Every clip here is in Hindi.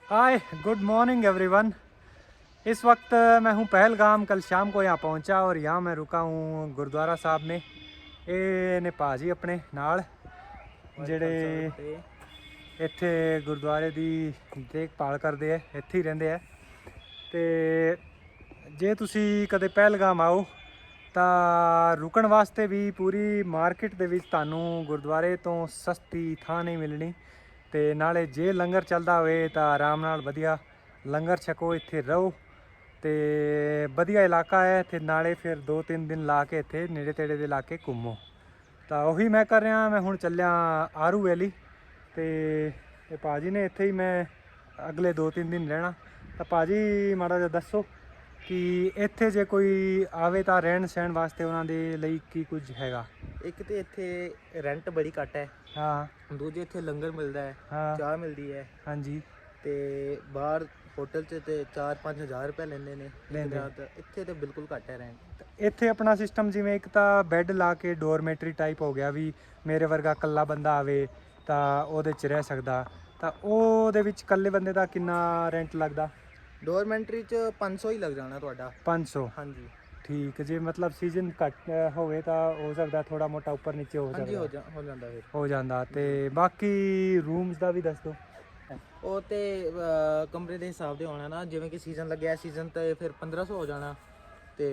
Hi good morning everyone. इस वक्त मैं हूं पहलगाम। कल शाम को यहाँ पहुंचा और यहाँ मैं रुका हूँ गुरुद्वारा साहब में। ये ने भाजी अपने नाल ਜਿਹੜੇ ਇੱਥੇ ਗੁਰਦੁਆਰੇ ਦੀ ਦੇਖਭਾਲ ਕਰਦੇ ਹੈ, ਇੱਥੇ ਹੀ ਰਹਿੰਦੇ ਹੈ। ਤੇ ਜੇ ਤੁਸੀਂ ਕਦੇ ਪਹਿਲਗਾਮ ਆਓ ਤਾਂ ਰੁਕਣ ਵਾਸਤੇ ਵੀ ਪੂਰੀ ਮਾਰਕੀਟ ਦੇ ਵਿੱਚ ਤੁਹਾਨੂੰ ਗੁਰਦੁਆਰੇ ਤੋਂ ਸਸਤੀ ਥਾਂ ਨਹੀਂ ਮਿਲਣੀ। ਤੇ ਨਾਲੇ ਜੇ ਲੰਗਰ ਚੱਲਦਾ ਹੋਵੇ ਤਾਂ ਆਰਾਮ ਨਾਲ ਵਧੀਆ ਲੰਗਰ ਛਕੋ, ਇੱਥੇ ਰਹੋ। ਤੇ ਵਧੀਆ ਇਲਾਕਾ ਹੈ ਇੱਥੇ, ਨਾਲੇ ਫਿਰ 2-3 ਦਿਨ ਲਾ ਕੇ ਇੱਥੇ ਨੇੜੇ ਤੇੜੇ ਦੇ ਇਲਾਕੇ ਘੁੰਮੋ। ਤਾਂ ਉਹੀ ਮੈਂ ਕਰ ਰਿਹਾ। ਮੈਂ ਹੁਣ ਚੱਲਿਆ ਆਰੂ ਵੈਲੀ ਤੇ ਇਹ ਭਾਜੀ ਨੇ ਇੱਥੇ ਹੀ ਮੈਂ ਅਗਲੇ 2-3 ਦਿਨ ਰਹਿਣਾ। ਤਾਂ ਭਾਜੀ ਮਾੜਾ ਜਿਹਾ ਦੱਸੋ ਕਿ ਇੱਥੇ ਜੇ ਕੋਈ ਆਵੇ ਤਾਂ ਰਹਿਣ ਸਹਿਣ ਵਾਸਤੇ ਉਹਨਾਂ ਦੇ ਲਈ ਕੀ ਕੁਝ ਹੈਗਾ। ਇੱਕ ਤੇ ਇੱਥੇ ਰੈਂਟ ਬੜੀ ਘੱਟ ਹੈ, ਹਾਂ। ਦੂਜੇ ਇੱਥੇ ਲੰਗਰ ਮਿਲਦਾ ਹੈ, ਹਾਂ ਚਾਹ ਮਿਲਦੀ ਹੈ। ਹਾਂਜੀ। ਤੇ ਬਾਹਰ ਹੋਟਲ 'ਚ ਤੇ 4-5 ਹਜ਼ਾਰ ਰੁਪਏ ਲੈਂਦੇ ਨੇ ਲੈਂਦੇ। ਰਾਤ। ਇੱਥੇ ਤੇ ਬਿਲਕੁਲ ਘੱਟ ਹੈ ਰੈਂਟ। ਇੱਥੇ ਆਪਣਾ ਸਿਸਟਮ ਜਿਵੇਂ ਇੱਕ ਤਾਂ ਬੈੱਡ ਲਾ ਕੇ ਡੋਰਮੈਟਰੀ ਟਾਈਪ ਹੋ ਗਿਆ, ਵੀ ਮੇਰੇ ਵਰਗਾ ਇਕੱਲਾ ਬੰਦਾ ਆਵੇ ਤਾਂ ਉਹਦੇ 'ਚ ਰਹਿ ਸਕਦਾ। ਤਾਂ ਉਹਦੇ ਵਿੱਚ ਇਕੱਲੇ ਬੰਦੇ ਦਾ ਕਿੰਨਾ ਰੈਂਟ ਲੱਗਦਾ? ਡੋਰਮੈਂਟਰੀ 'ਚ 500 ਹੀ ਲੱਗ ਜਾਣਾ ਤੁਹਾਡਾ। 500। ਹਾਂਜੀ ਠੀਕ। ਜੇ ਮਤਲਬ ਸੀਜ਼ਨ ਘੱਟ ਹੋਵੇ ਤਾਂ ਹੋ ਸਕਦਾ ਥੋੜਾ ਮੋਟਾ ਉੱਪਰ ਨੀਚੇ ਹੋ ਹਾਂਜੀ ਸਕਦਾ। ਹੋ ਜਾਂਦਾ ਫਿਰ। ਹੋ ਜਾਂਦਾ। ਤੇ ਬਾਕੀ ਰੂਮਸ ਦਾ ਵੀ ਦੱਸ ਦਿਓ। ਉਹ ਤੇ ਕਮਰੇ ਦੇ ਹਿਸਾਬ ਦੇ ਹੋਣਾ ਨਾ, ਜਿਵੇਂ ਕਿ ਸੀਜ਼ਨ ਲੱਗਿਆ ਸੀਜ਼ਨ ਤੇ ਫਿਰ 1500 ਹੋ ਜਾਣਾ। ਤੇ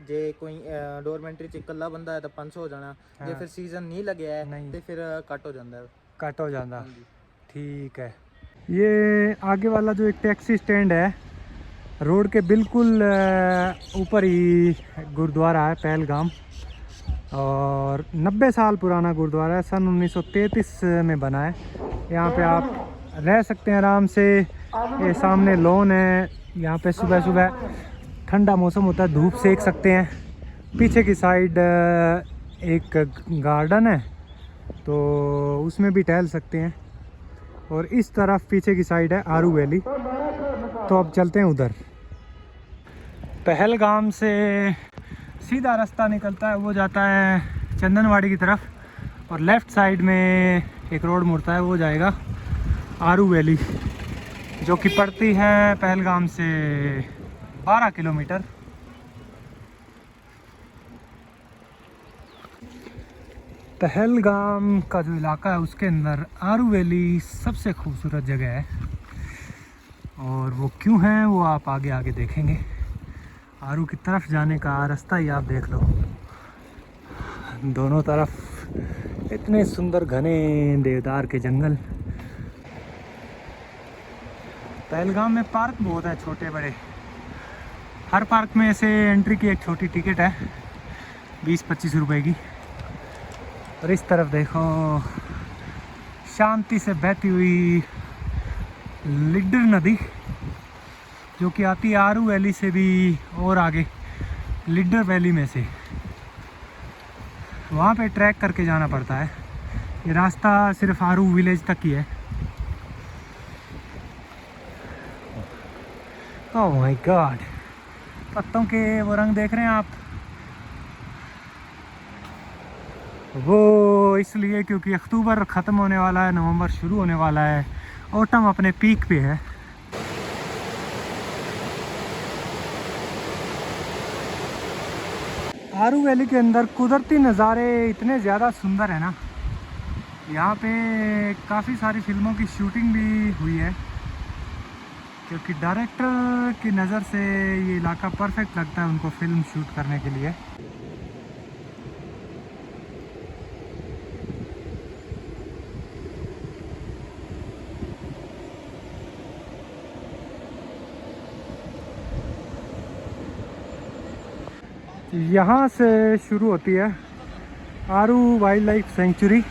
ਜੇ ਕੋਈ ਡੋਰਮੈਂਟਰੀ 'ਚ ਇਕੱਲਾ ਬੰਦਾ ਹੈ ਤਾਂ 500 ਹੋ ਜਾਣਾ। ਜੇ ਫਿਰ ਸੀਜ਼ਨ ਨਹੀਂ ਲੱਗਿਆ ਹੈ ਤੇ ਫਿਰ ਘੱਟ ਹੋ ਜਾਂਦਾ। कट हो जाता। ਹਾਂਜੀ। ठीक है। ये आगे वाला जो एक टैक्सी स्टैंड है, रोड के बिल्कुल ऊपर ही गुरुद्वारा है पहलगाम। और 90 साल पुराना गुरुद्वारा है, सन 1933 में बना है। यहाँ पे आप रह सकते हैं आराम से। ये सामने लॉन है, यहाँ पे सुबह सुबह ठंडा मौसम होता है, धूप सेक सकते हैं। पीछे की साइड एक गार्डन है तो उसमें भी टहल सकते हैं। और इस तरफ पीछे की साइड है आरू वैली, तो अब चलते हैं उधर। पहलगाम से सीधा रास्ता निकलता है, वो जाता है चंदनवाड़ी की तरफ, और लेफ़्ट साइड में एक रोड मुड़ता है, वो जाएगा आरू वैली, जो कि पड़ती है पहलगाम से 12 किलोमीटर। पहलगाम का जो इलाका है उसके अंदर आरू वैली सबसे खूबसूरत जगह है। और वो क्यों है वो आप आगे आगे देखेंगे। आरू की तरफ जाने का रास्ता ही आप देख लो, दोनों तरफ इतने सुंदर घने देवदार के जंगल। पहलगाम में पार्क बहुत है, छोटे बड़े। हर पार्क में से एंट्री की एक छोटी टिकट है 20-25 रुपए की। और इस तरफ देखो शांति से बहती हुई लिड्डर नदी, जो कि आती है आरू वैली से भी और आगे, लिड्डर वैली में से। वहाँ पे ट्रैक करके जाना पड़ता है। ये रास्ता सिर्फ आरू विलेज तक ही है। ओह माय गॉड, पत्तों के वो रंग देख रहे हैं आप? वो इसलिए क्योंकि अक्टूबर ख़त्म होने वाला है, नवंबर शुरू होने वाला है, ऑटम अपने पीक पे है। आरू वैली के अंदर कुदरती नज़ारे इतने ज़्यादा सुंदर है ना। यहाँ पे काफ़ी सारी फिल्मों की शूटिंग भी हुई है, क्योंकि डायरेक्टर की नज़र से ये इलाका परफेक्ट लगता है उनको फिल्म शूट करने के लिए। यहाँ से शुरू होती है आरू वाइल्ड लाइफ सेंचुरी,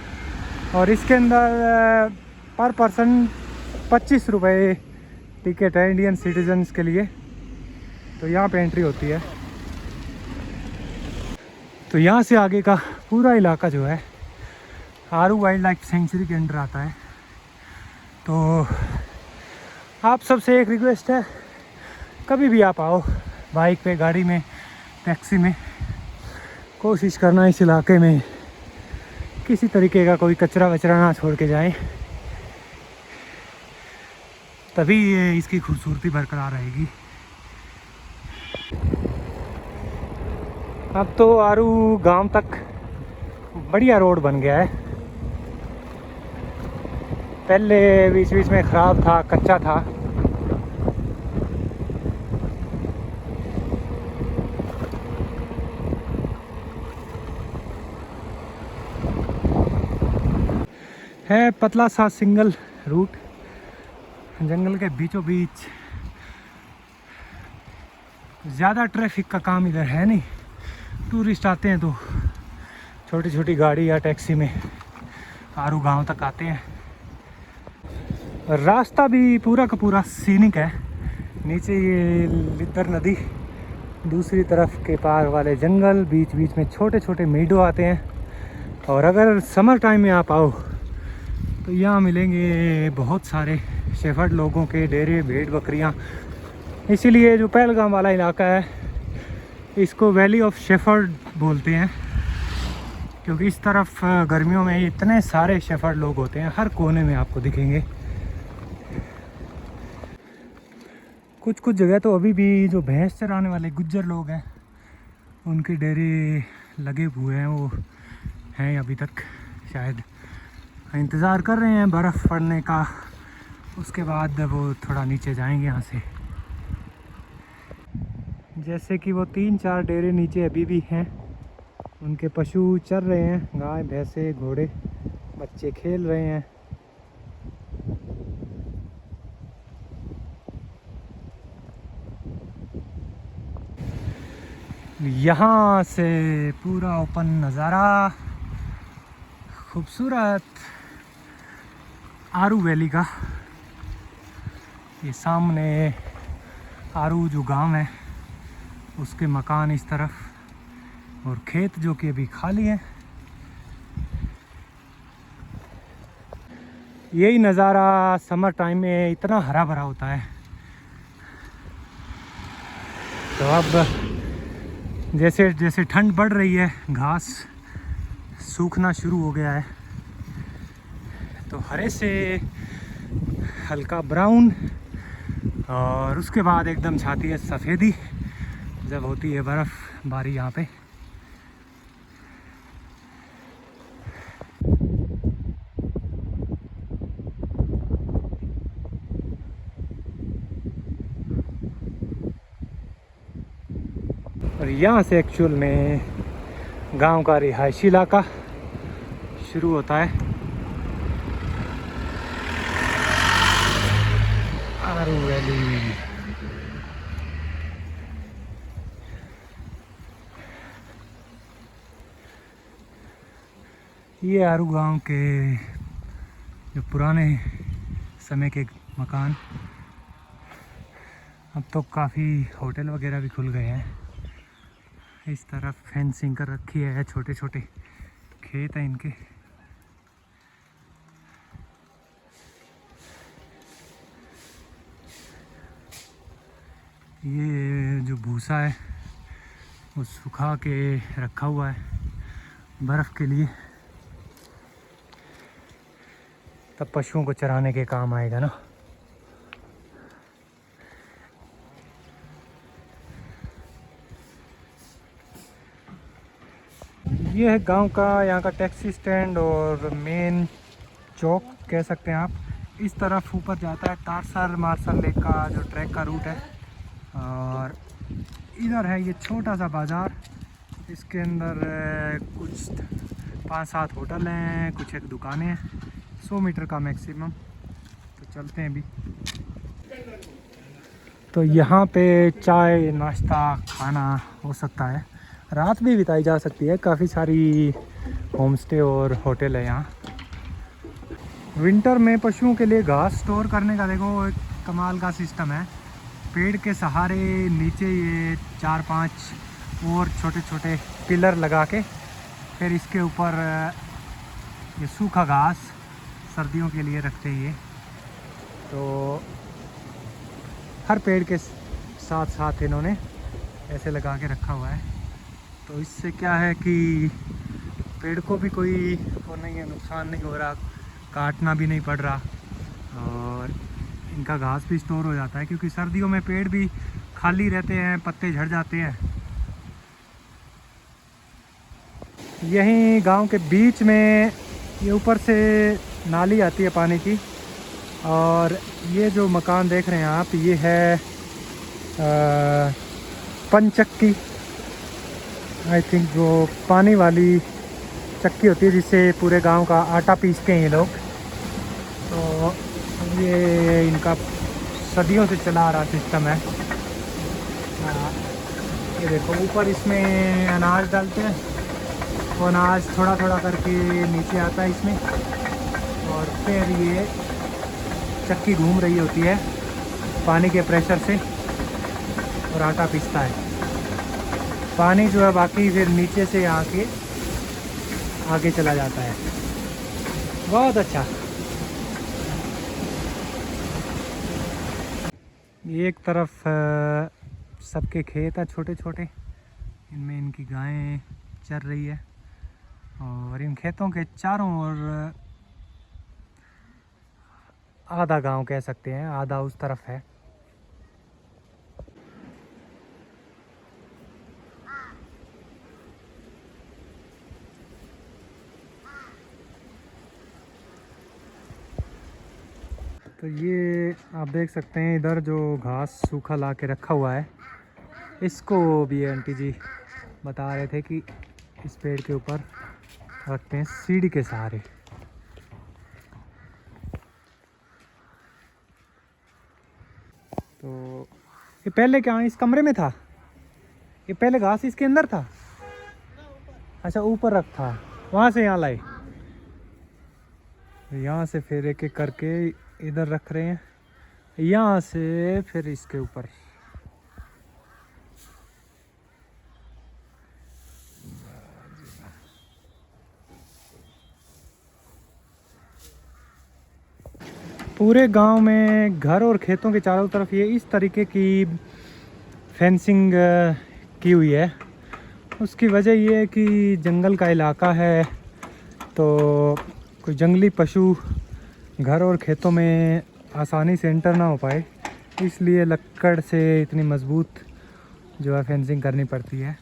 और इसके अंदर पर पर्सन 25 रुपये टिकट है इंडियन सिटीजन्स के लिए। तो यहाँ पे एंट्री होती है। तो यहाँ से आगे का पूरा इलाका जो है आरू वाइल्ड लाइफ सेंचुरी के अंडर आता है। तो आप सबसे एक रिक्वेस्ट है, कभी भी आप आओ, बाइक पे, गाड़ी में, टैक्सी में, कोशिश करना इस इलाके में किसी तरीके का कोई कचरा वचरा ना छोड़ के जाएं, तभी ये इसकी खूबसूरती बरकरार रहेगी। अब तो आरू गांव तक बढ़िया रोड बन गया है। पहले बीच बीच में ख़राब था, कच्चा था। है पतला सा सिंगल रूट, जंगल के बीचों बीच। ज़्यादा ट्रैफिक का काम इधर है नहीं। टूरिस्ट आते हैं तो छोटी छोटी गाड़ी या टैक्सी में आरू गांव तक आते हैं। रास्ता भी पूरा का पूरा सीनिक है। नीचे ये लिद्दर नदी, दूसरी तरफ के पार वाले जंगल, बीच बीच में छोटे छोटे मीडो आते हैं। और अगर समर टाइम में आप आओ तो यहाँ मिलेंगे बहुत सारे शेफर्ड लोगों के डेरे, भेड़ बकरियाँ। इसीलिए जो पहलगाम वाला इलाका है इसको वैली ऑफ शेफर्ड बोलते हैं, क्योंकि इस तरफ गर्मियों में इतने सारे शेफर्ड लोग होते हैं, हर कोने में आपको दिखेंगे। कुछ कुछ जगह तो अभी भी जो भैंस चराने वाले गुज्जर लोग हैं उनके डेरे लगे हुए हैं, वो हैं अभी तक। शायद इंतज़ार कर रहे हैं बर्फ़ पड़ने का, उसके बाद वो थोड़ा नीचे जाएंगे यहाँ से। जैसे कि वो 3-4 डेरे नीचे अभी भी हैं, उनके पशु चर रहे हैं, गाय भैंसे घोड़े, बच्चे खेल रहे हैं। यहाँ से पूरा ओपन नज़ारा, खूबसूरत आरू वैली का। ये सामने आरू जो गांव है उसके मकान इस तरफ, और खेत जो कि अभी खाली है। यही नज़ारा समर टाइम में इतना हरा भरा होता है। तो अब जैसे जैसे ठंड बढ़ रही है, घास सूखना शुरू हो गया है, तो हरे से हल्का ब्राउन और उसके बाद एकदम छाती है सफ़ेदी जब होती है बर्फ़बारी यहाँ पे। और यहाँ से एक्चुअल में गांव का रिहायशी इलाका शुरू होता है। आरू वैली। ये आरू गांव के जो पुराने समय के मकान, अब तो काफ़ी होटल वगैरह भी खुल गए हैं। इस तरफ फेंसिंग कर रखी है, छोटे छोटे खेत हैं इनके। ये जो भूसा है वो सुखा के रखा हुआ है बर्फ़ के लिए, तब पशुओं को चराने के काम आएगा ना। ये है गांव का, यहाँ का टैक्सी स्टैंड और मेन चौक कह सकते हैं आप। इस तरफ ऊपर जाता है तारसर मारसर लेक का जो ट्रैक का रूट है, और इधर है ये छोटा सा बाज़ार। इसके अंदर कुछ 5-7 होटल हैं, कुछ एक दुकानें हैं, 100 मीटर का मैक्सिमम। तो चलते हैं अभी। तो यहाँ पे चाय नाश्ता खाना हो सकता है, रात भी बिताई जा सकती है। काफ़ी सारी होम स्टे और होटल है यहाँ। विंटर में पशुओं के लिए घास स्टोर करने का देखो एक कमाल का सिस्टम है। पेड़ के सहारे नीचे ये 4-5 और छोटे छोटे पिलर लगा के, फिर इसके ऊपर ये सूखा घास सर्दियों के लिए रखते हैं। ये तो हर पेड़ के साथ साथ इन्होंने ऐसे लगा के रखा हुआ है। तो इससे क्या है कि पेड़ को भी कोई वो नहीं है, नुकसान नहीं हो रहा, काटना भी नहीं पड़ रहा, और इनका घास भी स्टोर हो जाता है, क्योंकि सर्दियों में पेड़ भी खाली रहते हैं, पत्ते झड़ जाते हैं। यहीं गांव के बीच में ये ऊपर से नाली आती है पानी की, और ये जो मकान देख रहे हैं आप, ये है पंचक्की। आई थिंक जो पानी वाली चक्की होती है जिससे पूरे गांव का आटा पीसते हैं ये लोग। तो ये इनका सदियों से चला आ रहा सिस्टम है। ये देखो ऊपर इसमें अनाज डालते हैं, वो अनाज थोड़ा थोड़ा करके नीचे आता है इसमें, और फिर ये चक्की घूम रही होती है पानी के प्रेशर से और आटा पीसता है। पानी जो है बाकी फिर नीचे से आके आगे चला जाता है। बहुत अच्छा। एक तरफ सबके खेत है छोटे छोटे, इनमें इनकी गायें चर रही है, और इन खेतों के चारों ओर आधा गांव कह सकते हैं, आधा उस तरफ है। तो ये आप देख सकते हैं इधर जो घास सूखा ला के रखा हुआ है, इसको भी आंटी जी बता रहे थे कि इस पेड़ के ऊपर रखते हैं सीढ़ी के सहारे। तो ये पहले क्या इस कमरे में था? ये पहले घास इसके अंदर था? अच्छा ऊपर रखा, वहाँ से यहाँ लाए, यहाँ से फिर एक एक करके इधर रख रहे हैं, यहाँ से फिर इसके ऊपर। पूरे गांव में घर और खेतों के चारों तरफ ये इस तरीके की फेंसिंग की हुई है। उसकी वजह ये है कि जंगल का इलाका है, तो कोई जंगली पशु घर और खेतों में आसानी से एंटर ना हो पाए, इसलिए लकड़ से इतनी मजबूत जो है फेंसिंग करनी पड़ती है।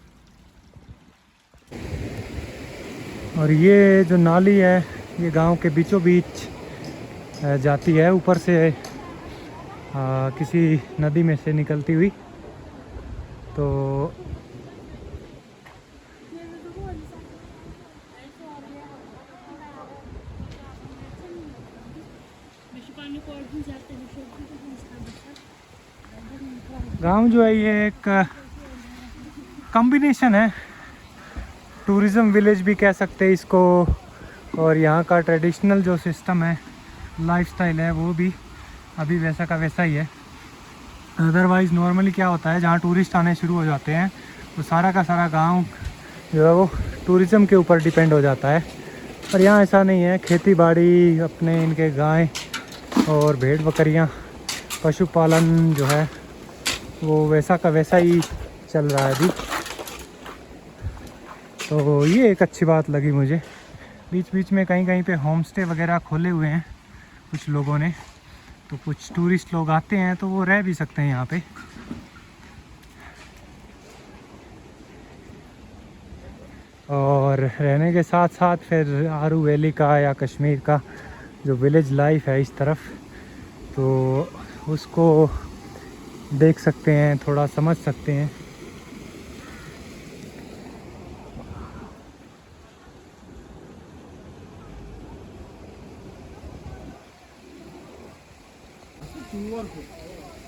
और ये जो नाली है ये गांव के बीचों बीच जाती है, ऊपर से किसी नदी में से निकलती हुई। तो गांव जो है ये एक कॉम्बिनेशन है, टूरिज़्म विलेज भी कह सकते हैं इसको, और यहाँ का ट्रेडिशनल जो सिस्टम है, लाइफस्टाइल है, वो भी अभी वैसा का वैसा ही है। अदरवाइज़ नॉर्मली क्या होता है, जहाँ टूरिस्ट आने शुरू हो जाते हैं तो सारा का सारा गांव जो है वो टूरिज़्म के ऊपर डिपेंड हो जाता है। पर यहाँ ऐसा नहीं है, खेती बाड़ी अपने इनके गाय और भेड़ बकरियाँ, पशुपालन जो है वो वैसा का वैसा ही चल रहा है अभी। तो ये एक अच्छी बात लगी मुझे। बीच बीच में कहीं कहीं पे होम स्टे वगैरह खोले हुए हैं कुछ लोगों ने, तो कुछ टूरिस्ट लोग आते हैं तो वो रह भी सकते हैं यहाँ पे। और रहने के साथ साथ फिर आरू वैली का या कश्मीर का जो विलेज लाइफ है इस तरफ, तो उसको देख सकते हैं, थोड़ा समझ सकते हैं।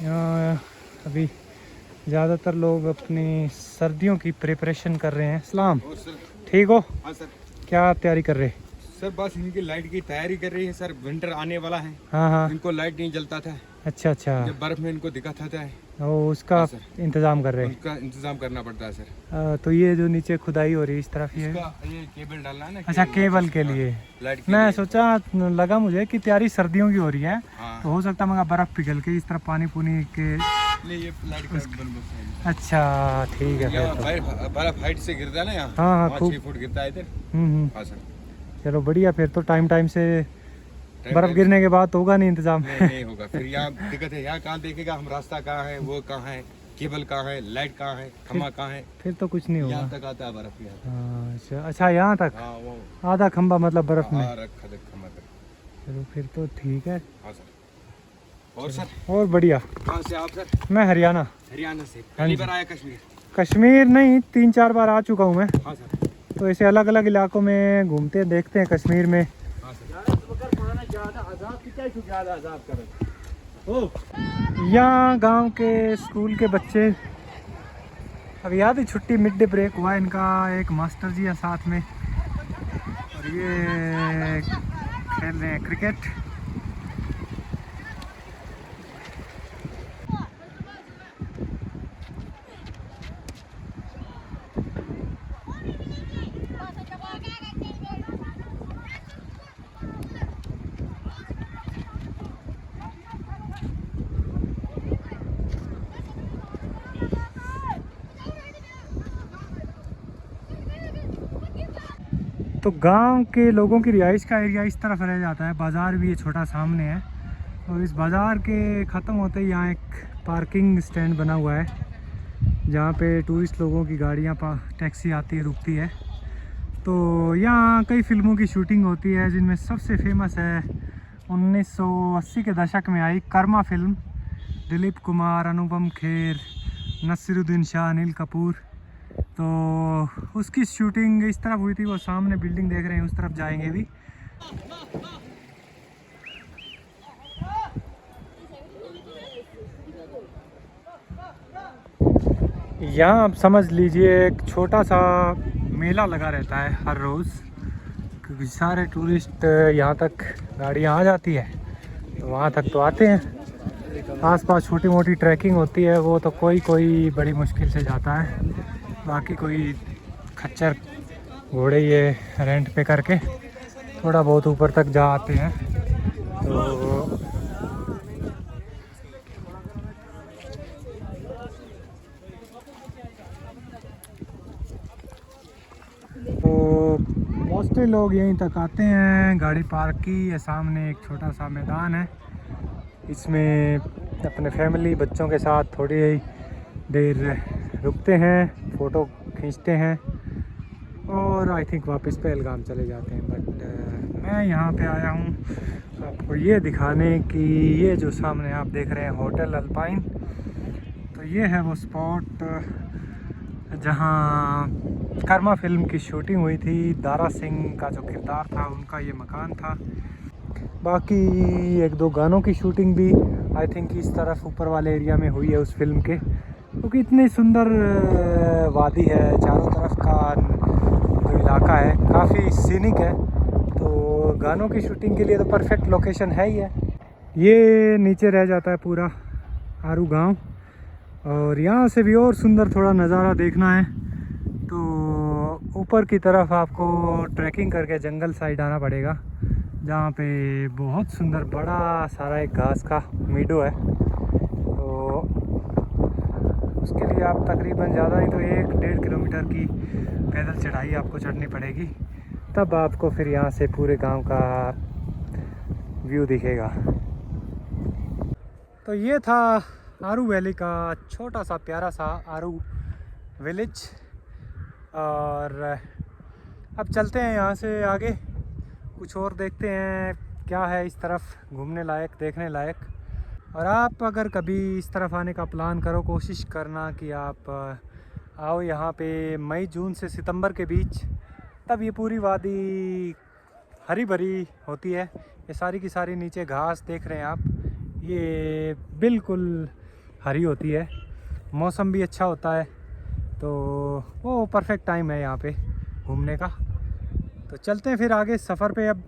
यहाँ अभी ज़्यादातर लोग अपनी सर्दियों की प्रिपरेशन कर रहे हैं। सलाम, ठीक हो? हाँ सर। क्या तैयारी कर रहे? सर बस इनकी लाइट की तैयारी कर रही है सर, विंटर आने वाला है। हाँ हाँ, इनको लाइट नहीं जलता था, अच्छा अच्छा, जब बर्फ में इनको दिखा था वो उसका हाँ सर। इंतज़ाम कर रहे हैं। उनका इंतजाम करना पड़ता है सर। तो ये जो नीचे खुदाई हो रही है इस तरफ ये, इसका ये केबल डालना है ना। अच्छा केबल के लिए। लाइट के मैं लिए। सोचा, लगा मुझे कि तैयारी सर्दियों की हो रही है, हाँ। तो हो सकता है मगर बर्फ़ पिघल के इस तरफ पानी पुनी के। नहीं, ये लाइट का बंदोबस्त है। अच्छा ठीक है यहाँ फिर तो। बर्फ हाइट से गिरता है ना, यहाँ हाँ, 5-6 खूब। फुट गिरता है इधर। हाँ सर। चलो बढ़िया, फिर तो टाइम टाइम से बर्फ गिरने के बाद तो होगा नहीं इंतजाम। नहीं होगा, फिर यहाँ दिक्कत है। यहाँ कहाँ देखेगा हम रास्ता कहाँ है, वो कहाँ है, केबल कहाँ है, लाइट कहाँ है, खम्बा कहाँ है। फिर तो कुछ नहीं होगा। यहाँ तक आता है बर्फ यहाँ। हाँ, अच्छा अच्छा, यहाँ तक हाँ वो आधा खंबा मतलब बर्फ में। हाँ रखा तक खम्बा तक। चलो फिर तो ठीक है। हाँ सर। और सर और बढ़िया। कहाँ से आप सर? मैं हरियाणा। हरियाणा से। हाँ पहली जी। बार आया कश्मीर? कश्मीर नहीं, 3-4 बार आ चुका हूँ मैं। हाँ सर। तो ऐसे अलग अलग इलाकों में घूमते हैं, देखते हैं कश्मीर में। हाँ सर। यहाँ गांव के स्कूल के बच्चे, अब याद ही छुट्टी मिड डे ब्रेक हुआ इनका, एक मास्टर जी है साथ में और ये खेल रहे हैं क्रिकेट। तो गांव के लोगों की रिहाइश का एरिया इस तरफ रह जाता है, बाज़ार भी ये छोटा सामने है और इस बाज़ार के ख़त्म होते ही यहाँ एक पार्किंग स्टैंड बना हुआ है जहाँ पे टूरिस्ट लोगों की गाड़ियाँ टैक्सी आती है, रुकती है। तो यहाँ कई फिल्मों की शूटिंग होती है जिनमें सबसे फेमस है 1980 के दशक में आई कर्मा फिल्म। दिलीप कुमार, अनुपम खेर, नसीरुद्दीन शाह, अनिल कपूर। तो उसकी शूटिंग इस तरफ हुई थी, वो सामने बिल्डिंग देख रहे हैं, उस तरफ जाएंगे भी। यहाँ आप समझ लीजिए एक छोटा सा मेला लगा रहता है हर रोज़, क्योंकि सारे टूरिस्ट यहाँ तक गाड़ियाँ आ जाती है तो वहाँ तक तो आते हैं। आसपास छोटी मोटी ट्रैकिंग होती है, वो तो कोई कोई बड़ी मुश्किल से जाता है, बाकी कोई खच्चर घोड़े ये रेंट पे करके थोड़ा बहुत ऊपर तक जा आते हैं। तो मोस्टली लोग यहीं तक आते हैं, गाड़ी पार्क की। ये सामने एक छोटा सा मैदान है, इसमें अपने फैमिली बच्चों के साथ थोड़ी देर रुकते हैं, फ़ोटो खींचते हैं और आई थिंक वापस पहलगाम चले जाते हैं। बट मैं यहाँ पे आया हूँ आपको ये दिखाने कि ये जो सामने आप देख रहे हैं होटल अल्पाइन, तो ये है वो स्पॉट जहाँ कर्मा फिल्म की शूटिंग हुई थी। दारा सिंह का जो किरदार था उनका ये मकान था। बाकी 1-2 गानों की शूटिंग भी आई थिंक इस तरफ ऊपर वाले एरिया में हुई है उस फिल्म के, क्योंकि इतनी सुंदर वादी है, चारों तरफ का जो इलाका है काफ़ी सीनिक है, तो गानों की शूटिंग के लिए तो परफेक्ट लोकेशन है ही है। ये नीचे रह जाता है पूरा आरू गांव और यहाँ से भी और सुंदर थोड़ा नज़ारा देखना है तो ऊपर की तरफ आपको ट्रैकिंग करके जंगल साइड आना पड़ेगा, जहाँ पे बहुत सुंदर बड़ा सारा एक घास का मीडो है। तो उसके लिए आप तकरीबन ज़्यादा नहीं तो 1-1.5 किलोमीटर की पैदल चढ़ाई आपको चढ़नी पड़ेगी, तब आपको फिर यहाँ से पूरे गांव का व्यू दिखेगा। तो ये था आरू वैली का छोटा सा प्यारा सा आरू विलेज, और अब चलते हैं यहाँ से आगे, कुछ और देखते हैं क्या है इस तरफ घूमने लायक, देखने लायक। और आप अगर कभी इस तरफ आने का प्लान करो, कोशिश करना कि आप आओ यहाँ पे मई जून से सितंबर के बीच, तब ये पूरी वादी हरी भरी होती है। ये सारी की सारी नीचे घास देख रहे हैं आप, ये बिल्कुल हरी होती है, मौसम भी अच्छा होता है, तो वो परफेक्ट टाइम है यहाँ पे घूमने का। तो चलते हैं फिर आगे सफ़र पे अब।